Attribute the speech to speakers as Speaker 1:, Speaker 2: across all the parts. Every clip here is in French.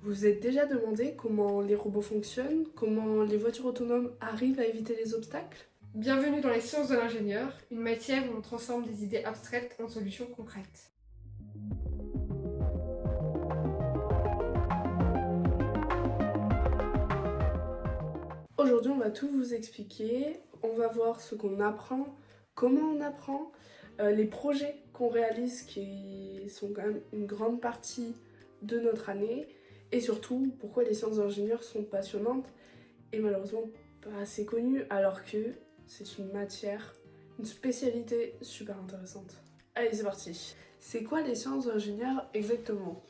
Speaker 1: Vous êtes déjà demandé comment les robots fonctionnent, comment les voitures autonomes arrivent à éviter les obstacles?
Speaker 2: Bienvenue dans les sciences de l'ingénieur, une matière où on transforme des idées abstraites en solutions concrètes.
Speaker 1: Aujourd'hui, on va tout vous expliquer. On va voir ce qu'on apprend, comment on apprend, les projets qu'on réalise qui sont quand même une grande partie de notre année et surtout pourquoi les sciences d'ingénieur sont passionnantes et malheureusement pas assez connues alors que c'est une matière, une spécialité super intéressante. Allez, c'est parti. C'est quoi les sciences d'ingénieur exactement?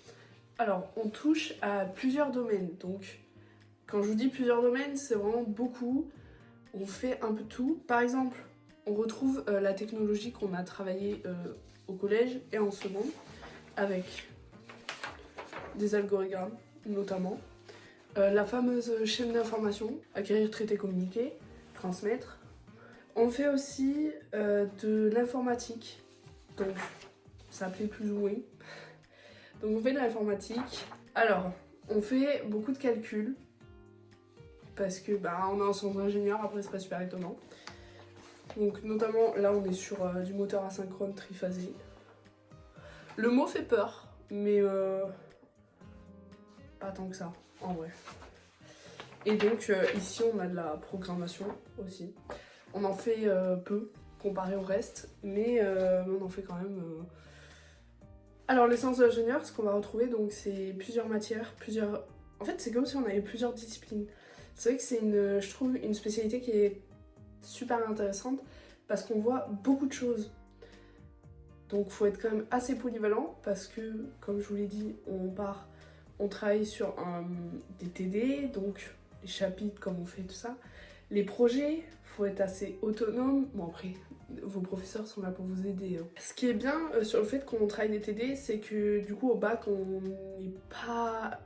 Speaker 1: Alors, on touche à plusieurs domaines, donc quand je vous dis plusieurs domaines, c'est vraiment beaucoup. On fait un peu tout. Par exemple, on retrouve la technologie qu'on a travaillée au collège et en seconde avec des algorithmes notamment. La fameuse chaîne d'information, acquérir, traiter, communiquer, transmettre. On fait aussi de l'informatique, donc ça s'appelait plus ou moins. Donc on fait de l'informatique. Alors, on fait beaucoup de calculs, parce que on est en centre d'ingénieur, après c'est pas super étonnant. Donc notamment là on est sur du moteur asynchrone triphasé. Le mot fait peur, mais pas tant que ça en vrai. Et donc ici on a de la programmation aussi. On en fait peu comparé au reste, mais on en fait quand même. Alors les sciences d'ingénieur, ce qu'on va retrouver donc c'est plusieurs matières, plusieurs. En fait c'est comme si on avait plusieurs disciplines. C'est vrai que c'est je trouve une spécialité qui est super intéressante parce qu'on voit beaucoup de choses. Donc faut être quand même assez polyvalent parce que, comme je vous l'ai dit, on travaille sur des TD, donc les chapitres, comme on fait tout ça. Les projets, faut être assez autonome. Bon après, vos professeurs sont là pour vous aider. Ce qui est bien sur le fait qu'on travaille des TD, c'est que du coup au bac, on n'est pas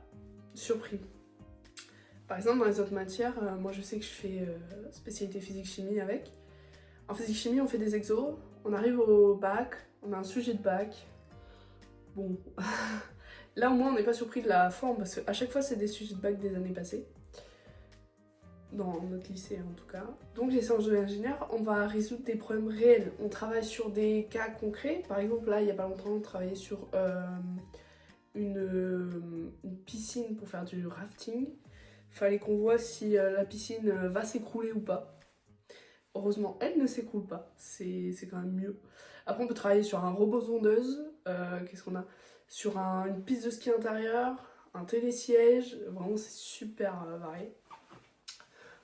Speaker 1: surpris. Par exemple, dans les autres matières, moi je sais que je fais spécialité physique-chimie avec. En physique-chimie, on fait des exos, on arrive au bac, on a un sujet de bac. Bon, là au moins on n'est pas surpris de la forme parce qu'à chaque fois c'est des sujets de bac des années passées. Dans notre lycée en tout cas. Donc les sciences de l'ingénieur, on va résoudre des problèmes réels. On travaille sur des cas concrets. Par exemple, là il n'y a pas longtemps, on travaillait sur une piscine pour faire du rafting. Fallait qu'on voit si la piscine va s'écrouler ou pas. Heureusement, elle ne s'écroule pas, c'est quand même mieux. Après, on peut travailler sur un robot zondeuse. Qu'est-ce qu'on a? Sur une piste de ski intérieur, un télésiège. Vraiment, c'est super varié.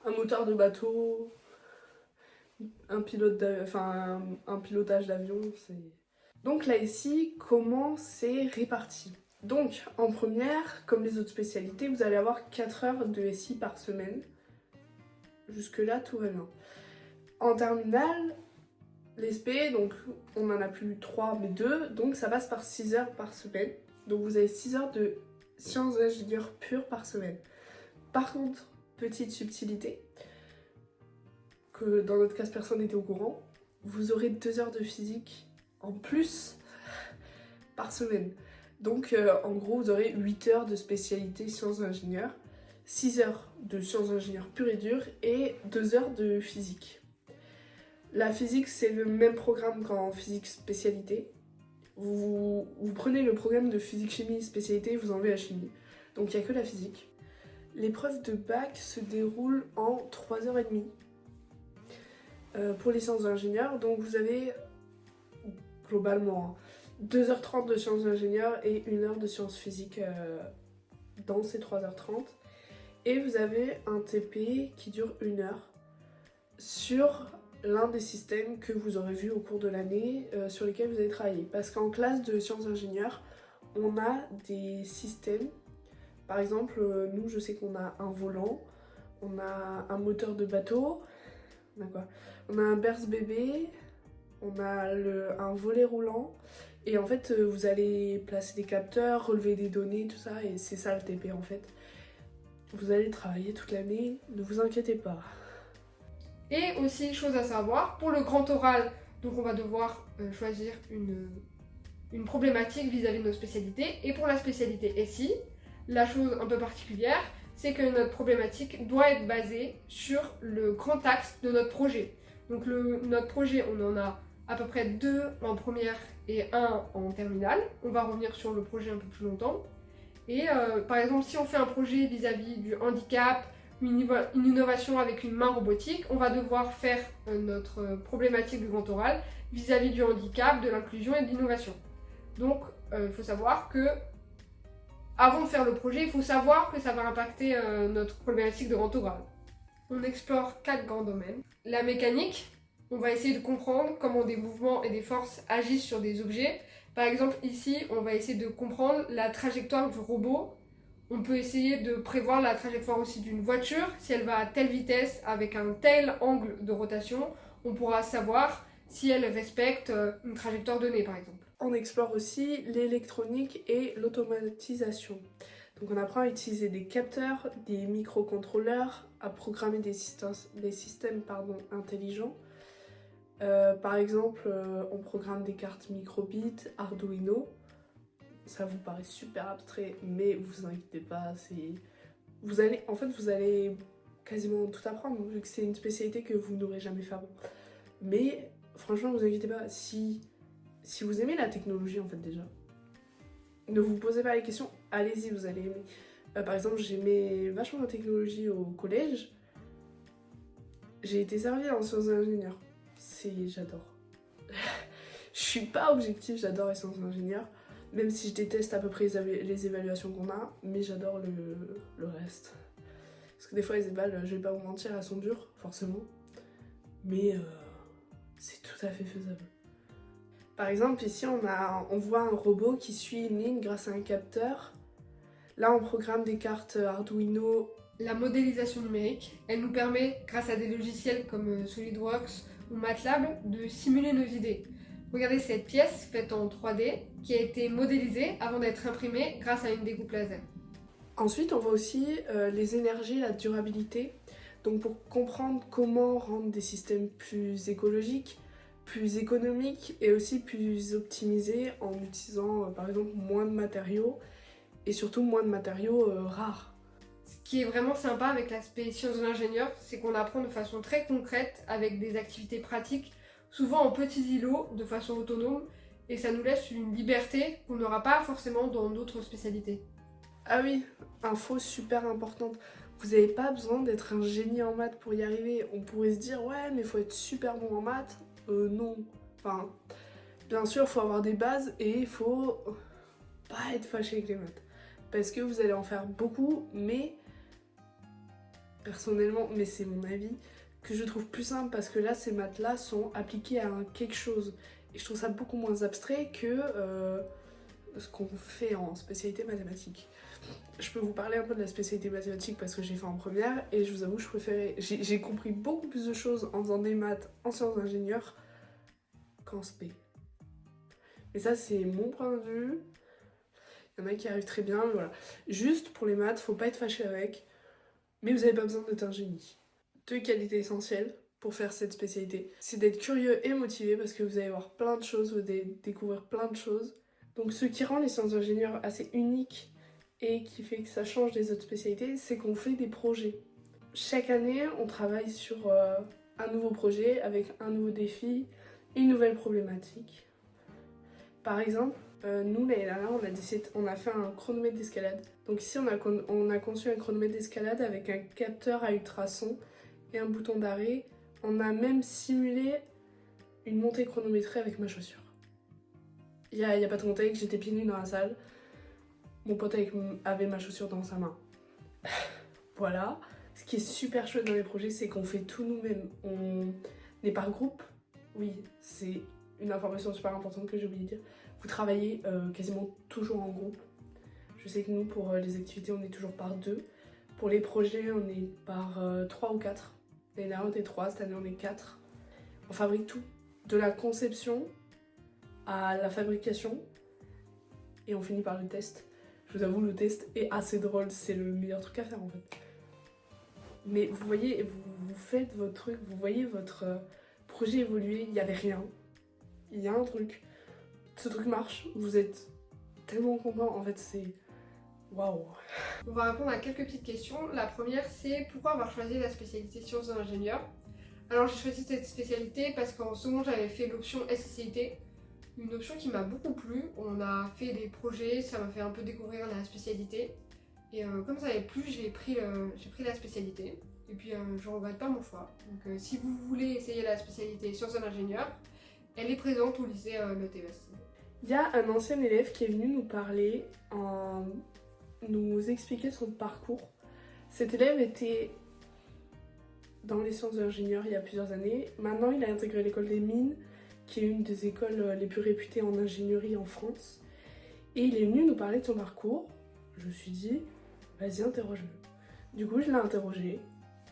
Speaker 1: Un moteur de bateau, un pilotage d'avion. Donc là, ici, comment c'est réparti? Donc, en première, comme les autres spécialités, vous allez avoir 4 heures de SI par semaine. Jusque-là, tout va bien. En terminale, les SP, donc on en a plus 3 mais 2, donc ça passe par 6 heures par semaine. Donc vous avez 6 heures de sciences d'ingénieur pure par semaine. Par contre, petite subtilité, que dans notre cas personne n'était au courant, vous aurez 2 heures de physique en plus par semaine. Donc en gros vous aurez 8 heures de spécialité sciences d'ingénieur, 6 heures de sciences d'ingénieur pure et dure et 2 heures de physique. La physique, c'est le même programme qu'en physique spécialité. Vous prenez le programme de physique-chimie spécialité, vous enlevez la chimie. Donc il n'y a que la physique. L'épreuve de bac se déroule en 3h30 pour les sciences d'ingénieur. Donc vous avez globalement 2h30 de sciences d'ingénieur et 1 heure de sciences physiques dans ces 3h30. Et vous avez un TP qui dure 1 heure sur l'un des systèmes que vous aurez vu au cours de l'année sur lesquels vous avez travaillé. Parce qu'en classe de sciences d'ingénieur, on a des systèmes. Par exemple, nous, je sais qu'on a un volant, on a un moteur de bateau, on a quoi? On a un berce-bébé, on a un volet roulant. Et en fait, vous allez placer des capteurs, relever des données, tout ça, et c'est ça le TP en fait. Vous allez travailler toute l'année, ne vous inquiétez pas.
Speaker 2: Et aussi, chose à savoir, pour le grand oral, donc on va devoir choisir une problématique vis-à-vis de nos spécialités. Et pour la spécialité SI, La chose un peu particulière, c'est que notre problématique doit être basée sur le grand axe de notre projet. Donc notre projet, on en a à peu près 2 en première et 1 en terminale. On va revenir sur le projet un peu plus longtemps. Et par exemple, si on fait un projet vis-à-vis du handicap, une innovation avec une main robotique, on va devoir faire notre problématique du grand oral vis-à-vis du handicap, de l'inclusion et de l'innovation. Donc, il faut savoir que avant de faire le projet, il faut savoir que ça va impacter notre problématique de grand oral. On explore 4 grands domaines. La mécanique, on va essayer de comprendre comment des mouvements et des forces agissent sur des objets. Par exemple, ici, on va essayer de comprendre la trajectoire du robot. On peut essayer de prévoir la trajectoire aussi d'une voiture. Si elle va à telle vitesse, avec un tel angle de rotation, on pourra savoir si elle respecte une trajectoire donnée, par exemple.
Speaker 1: On explore aussi l'électronique et l'automatisation. Donc on apprend à utiliser des capteurs, des microcontrôleurs, à programmer des systèmes intelligents. Par exemple, on programme des cartes microbit, Arduino. Ça vous paraît super abstrait, mais vous inquiétez pas, vous allez quasiment tout apprendre, vu que c'est une spécialité que vous n'aurez jamais fait avant. Mais franchement, vous inquiétez pas, si vous aimez la technologie en fait déjà, ne vous posez pas les questions, allez-y, vous allez aimer. Par exemple, j'aimais vachement la technologie au collège. J'ai été servie en sciences ingénieurs. J'adore. Je suis pas objective, j'adore les sciences ingénieurs. Même si je déteste à peu près les évaluations qu'on a, mais j'adore le reste. Parce que des fois les évals, je vais pas vous mentir, elles sont dures, forcément. Mais c'est tout à fait faisable. Par exemple, ici on voit un robot qui suit une ligne grâce à un capteur. Là on programme des cartes Arduino.
Speaker 2: La modélisation numérique, elle nous permet, grâce à des logiciels comme SolidWorks ou MATLAB, de simuler nos idées. Regardez cette pièce faite en 3D qui a été modélisée avant d'être imprimée grâce à une découpe laser.
Speaker 1: Ensuite, on voit aussi les énergies, la durabilité. Donc pour comprendre comment rendre des systèmes plus écologiques, plus économiques et aussi plus optimisés en utilisant par exemple moins de matériaux et surtout moins de matériaux rares.
Speaker 2: Ce qui est vraiment sympa avec l'aspect sciences de l'ingénieur, c'est qu'on apprend de façon très concrète avec des activités pratiques, souvent en petits îlots, de façon autonome, et ça nous laisse une liberté qu'on n'aura pas forcément dans d'autres spécialités.
Speaker 1: Ah oui, info super importante. Vous n'avez pas besoin d'être un génie en maths pour y arriver. On pourrait se dire ouais mais faut être super bon en maths. Non. Enfin, bien sûr il faut avoir des bases et il faut pas être fâché avec les maths. Parce que vous allez en faire beaucoup, mais personnellement, mais c'est mon avis, que je trouve plus simple parce que là ces maths là sont appliqués à quelque chose. Et je trouve ça beaucoup moins abstrait que ce qu'on fait en spécialité mathématique. Je peux vous parler un peu de la spécialité mathématique parce que j'ai fait en première et je vous avoue je préférais. J'ai compris beaucoup plus de choses en faisant des maths en sciences d'ingénieur qu'en spé. Mais ça c'est mon point de vue. Il y en a qui arrivent très bien, mais voilà. Juste pour les maths, faut pas être fâché avec, mais vous avez pas besoin d'être un génie. 2 qualités essentielles pour faire cette spécialité, c'est d'être curieux et motivé parce que vous allez voir plein de choses, vous allez découvrir plein de choses. Donc ce qui rend les sciences d'ingénieur assez uniques et qui fait que ça change des autres spécialités, c'est qu'on fait des projets. Chaque année, on travaille sur un nouveau projet avec un nouveau défi, une nouvelle problématique. Par exemple, nous l'année dernière, on a fait un chronomètre d'escalade. Donc ici, on a conçu un chronomètre d'escalade avec un capteur à ultrasons et un bouton d'arrêt. On a même simulé une montée chronométrée avec ma chaussure. Il y a pas de contexte, j'étais pieds nus dans la salle. Mon pote avait ma chaussure dans sa main. Voilà. Ce qui est super chouette dans les projets, c'est qu'on fait tout nous-mêmes. On est par groupe. Oui, c'est une information super importante que j'ai oublié de dire. Vous travaillez quasiment toujours en groupe. Je sais que nous, pour les activités, on est toujours par 2. Pour les projets, on est par 3 ou 4. L'année dernière, on était 3, cette année, on est 4. On fabrique tout. De la conception à la fabrication. Et on finit par le test. Je vous avoue, le test est assez drôle. C'est le meilleur truc à faire, en fait. Mais vous voyez, vous faites votre truc, vous voyez votre projet évoluer. Il n'y avait rien. Il y a un truc. Ce truc marche. Vous êtes tellement content. En fait, Waouh.
Speaker 2: On va répondre à quelques petites questions. La première, c'est pourquoi avoir choisi la spécialité sciences de l'ingénieur? Alors j'ai choisi cette spécialité parce qu'en second j'avais fait l'option SCIT, une option qui m'a beaucoup plu. On a fait des projets, ça m'a fait un peu découvrir la spécialité. Et comme ça m'avait plu, j'ai pris la spécialité. Et puis je regrette pas mon choix. Donc si vous voulez essayer la spécialité sciences de l'ingénieur, elle est présente au lycée Le TES.
Speaker 1: Il y a un ancien élève qui est venu nous parler, nous expliquer son parcours. Cet élève était dans les sciences de l'ingénieur il y a plusieurs années. Maintenant, il a intégré l'école des mines, qui est une des écoles les plus réputées en ingénierie en France. Et il est venu nous parler de son parcours. Je me suis dit, vas-y, interroge-le. Du coup, je l'ai interrogé.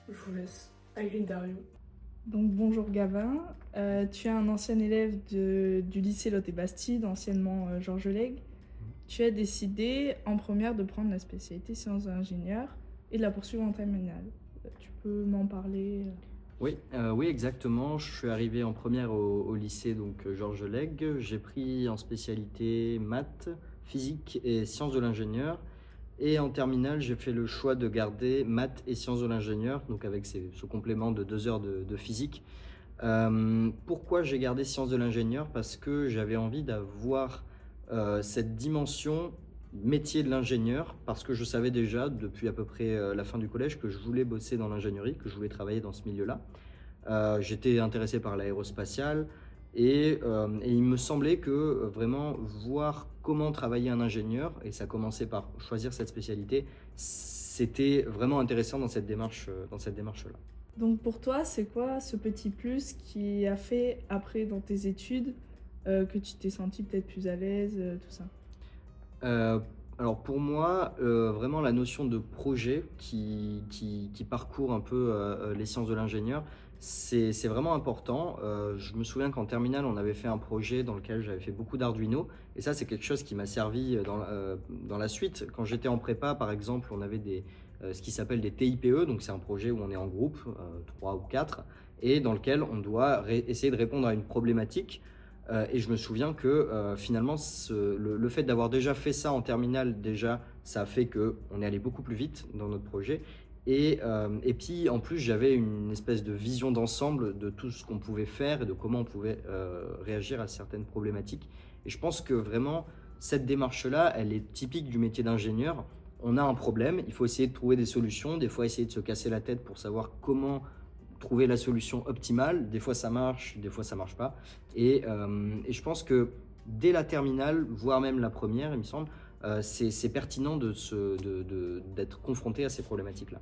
Speaker 1: Je vous laisse avec l'interview.
Speaker 3: Donc bonjour Gavin, tu es un ancien élève du lycée Lotte-Bastide, anciennement Georges Lègue. Tu as décidé en première de prendre la spécialité sciences de l'ingénieur et de la poursuivre en terminale. Tu peux m'en parler?
Speaker 4: Oui, exactement. Je suis arrivé en première au lycée donc Georges Lègue. J'ai pris en spécialité maths, physique et sciences de l'ingénieur. Et en terminale, j'ai fait le choix de garder maths et sciences de l'ingénieur, donc avec ce complément de 2 heures de physique. Pourquoi j'ai gardé sciences de l'ingénieur? Parce que j'avais envie d'avoir cette dimension métier de l'ingénieur, parce que je savais déjà depuis à peu près la fin du collège que je voulais bosser dans l'ingénierie, que je voulais travailler dans ce milieu-là. J'étais intéressé par l'aérospatiale et il me semblait que vraiment voir comment travailler un ingénieur, et ça commençait par choisir cette spécialité, c'était vraiment intéressant dans cette démarche-là.
Speaker 3: Donc pour toi, c'est quoi ce petit plus qui a fait après dans tes études que tu t'es senti peut-être plus à l'aise, tout ça?
Speaker 4: Alors pour moi, vraiment la notion de projet qui parcourt un peu les sciences de l'ingénieur, c'est vraiment important. Je me souviens qu'en terminale, on avait fait un projet dans lequel j'avais fait beaucoup d'Arduino, et ça c'est quelque chose qui m'a servi dans la suite. Quand j'étais en prépa, par exemple, on avait ce qui s'appelle des TIPE, donc c'est un projet où on est en groupe, 3 ou 4, et dans lequel on doit essayer de répondre à une problématique. Et je me souviens que finalement, le fait d'avoir déjà fait ça en terminale, déjà, ça a fait qu'on est allé beaucoup plus vite dans notre projet. Et puis, en plus, j'avais une espèce de vision d'ensemble de tout ce qu'on pouvait faire et de comment on pouvait réagir à certaines problématiques. Et je pense que vraiment, cette démarche-là, elle est typique du métier d'ingénieur. On a un problème, il faut essayer de trouver des solutions, des fois essayer de se casser la tête pour savoir comment trouver la solution optimale. Des fois ça marche, des fois ça marche pas. Et je pense que dès la terminale, voire même la première, il me semble, c'est pertinent d'être confronté à ces problématiques-là.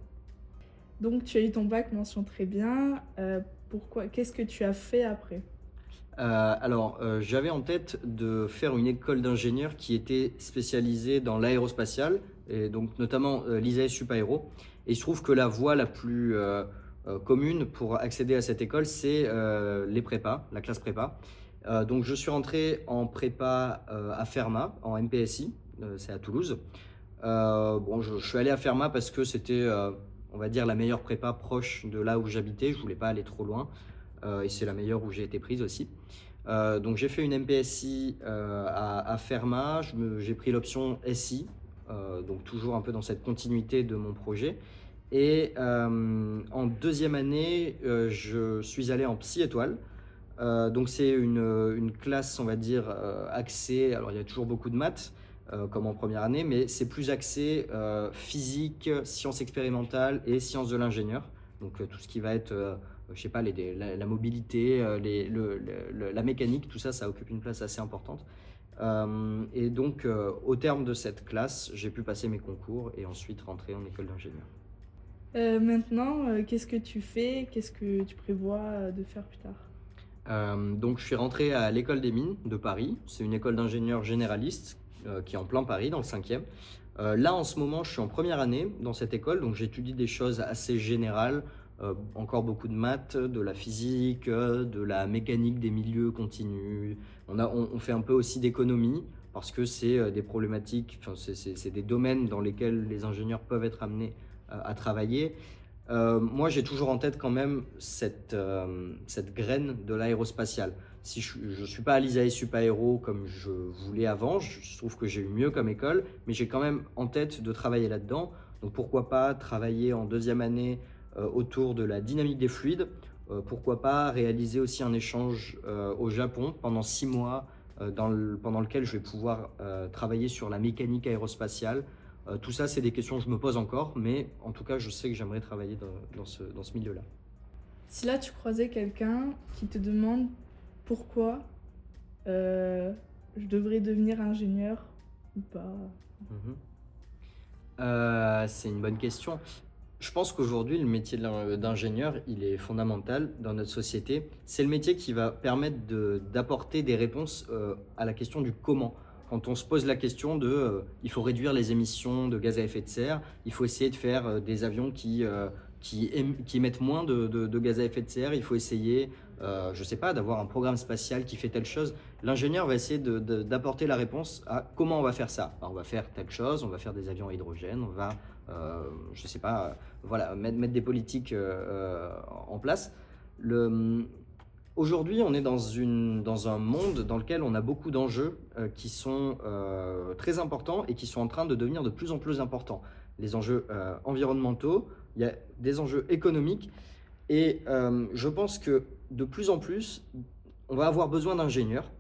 Speaker 3: Donc tu as eu ton bac mention très bien. Pourquoi? Qu'est-ce que tu as fait après?
Speaker 4: J'avais en tête de faire une école d'ingénieur qui était spécialisée dans l'aérospatiale, et donc notamment l'ISAE Supaéro. Et je trouve que la voie la plus commune pour accéder à cette école, c'est les prépas, la classe prépa. Donc je suis rentré en prépa à Fermat, en MPSI, c'est à Toulouse. Je suis allé à Fermat parce que c'était, on va dire, la meilleure prépa proche de là où j'habitais. Je voulais pas aller trop loin. Et c'est la meilleure où j'ai été prise aussi. Donc j'ai fait une MPSI à Fermat, j'ai pris l'option SI, donc toujours un peu dans cette continuité de mon projet. Et en deuxième année, je suis allé en Psy Étoile. Donc c'est une classe, on va dire, axée, alors il y a toujours beaucoup de maths, comme en première année, mais c'est plus axé physique, sciences expérimentales et sciences de l'ingénieur. Donc tout ce qui va être je sais pas, la mobilité, la mécanique, tout ça, ça occupe une place assez importante. Et donc, au terme de cette classe, j'ai pu passer mes concours et ensuite rentrer en école d'ingénieur.
Speaker 3: Maintenant, qu'est-ce que tu fais? Qu'est-ce que tu prévois de faire plus tard?
Speaker 4: Donc, je suis rentré à l'école des mines de Paris. C'est une école d'ingénieurs généralistes qui est en plein Paris, dans le 5e. Là, en ce moment, je suis en première année dans cette école, donc j'étudie des choses assez générales. Encore beaucoup de maths, de la physique, de la mécanique des milieux continus. On fait un peu aussi d'économie parce que c'est des problématiques, c'est des domaines dans lesquels les ingénieurs peuvent être amenés à travailler. Moi, j'ai toujours en tête quand même cette graine de l'aérospatiale. Si je ne suis pas à l'ISAE Sup Aéro comme je voulais avant, je trouve que j'ai eu mieux comme école, mais j'ai quand même en tête de travailler là-dedans. Donc pourquoi pas travailler en deuxième année autour de la dynamique des fluides, pourquoi pas réaliser aussi un échange au Japon pendant 6 mois pendant lequel je vais pouvoir travailler sur la mécanique aérospatiale. Tout ça, c'est des questions que je me pose encore, mais en tout cas, je sais que j'aimerais travailler dans ce milieu-là.
Speaker 3: Si là tu croisais quelqu'un qui te demande pourquoi je devrais devenir ingénieur ou pas.
Speaker 4: C'est une bonne question. Je pense qu'aujourd'hui, le métier d'ingénieur, il est fondamental dans notre société. C'est le métier qui va permettre d'apporter des réponses à la question du comment. Quand on se pose la question de il faut réduire les émissions de gaz à effet de serre, il faut essayer de faire des avions qui émettent moins de gaz à effet de serre, il faut essayer, je ne sais pas, d'avoir un programme spatial qui fait telle chose. L'ingénieur va essayer d'apporter la réponse à comment on va faire ça. Alors, on va faire telle chose, on va faire des avions à hydrogène, on va, je ne sais pas, voilà, mettre des politiques en place. Aujourd'hui, on est dans un monde dans lequel on a beaucoup d'enjeux qui sont très importants et qui sont en train de devenir de plus en plus importants. Les enjeux environnementaux, il y a des enjeux économiques et je pense que de plus en plus, on va avoir besoin d'ingénieurs,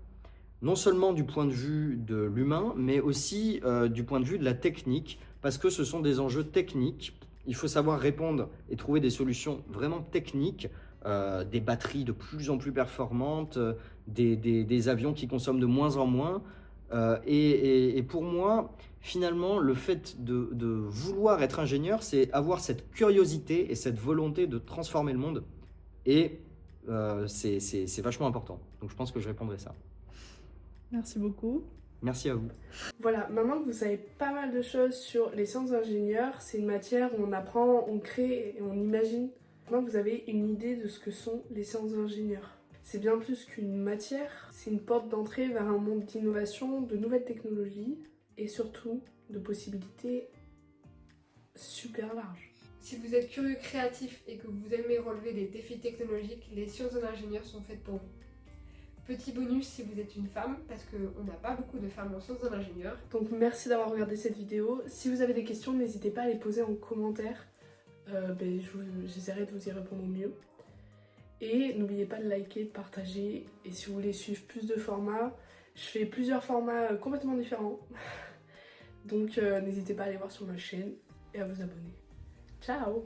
Speaker 4: non seulement du point de vue de l'humain, mais aussi du point de vue de la technique, parce que ce sont des enjeux techniques. Il faut savoir répondre et trouver des solutions vraiment techniques. Des batteries de plus en plus performantes, des avions qui consomment de moins en moins. Et pour moi, finalement, le fait de vouloir être ingénieur, c'est avoir cette curiosité et cette volonté de transformer le monde. Et c'est vachement important. Donc je pense que je répondrai ça.
Speaker 3: Merci beaucoup.
Speaker 4: Merci à vous.
Speaker 1: Voilà, maintenant que vous savez pas mal de choses sur les sciences d'ingénieur, c'est une matière où on apprend, on crée et on imagine. Maintenant, vous avez une idée de ce que sont les sciences d'ingénieur. C'est bien plus qu'une matière, c'est une porte d'entrée vers un monde d'innovation, de nouvelles technologies et surtout de possibilités super larges.
Speaker 2: Si vous êtes curieux, créatif et que vous aimez relever des défis technologiques, les sciences de l'ingénieur sont faites pour vous. Petit bonus si vous êtes une femme, parce qu'on n'a pas beaucoup de femmes en sciences de l'ingénieur.
Speaker 1: Donc merci d'avoir regardé cette vidéo. Si vous avez des questions, n'hésitez pas à les poser en commentaire. J'essaierai de vous y répondre au mieux. Et n'oubliez pas de liker, de partager. Et si vous voulez suivre plus de formats, je fais plusieurs formats complètement différents. Donc n'hésitez pas à aller voir sur ma chaîne et à vous abonner. Ciao!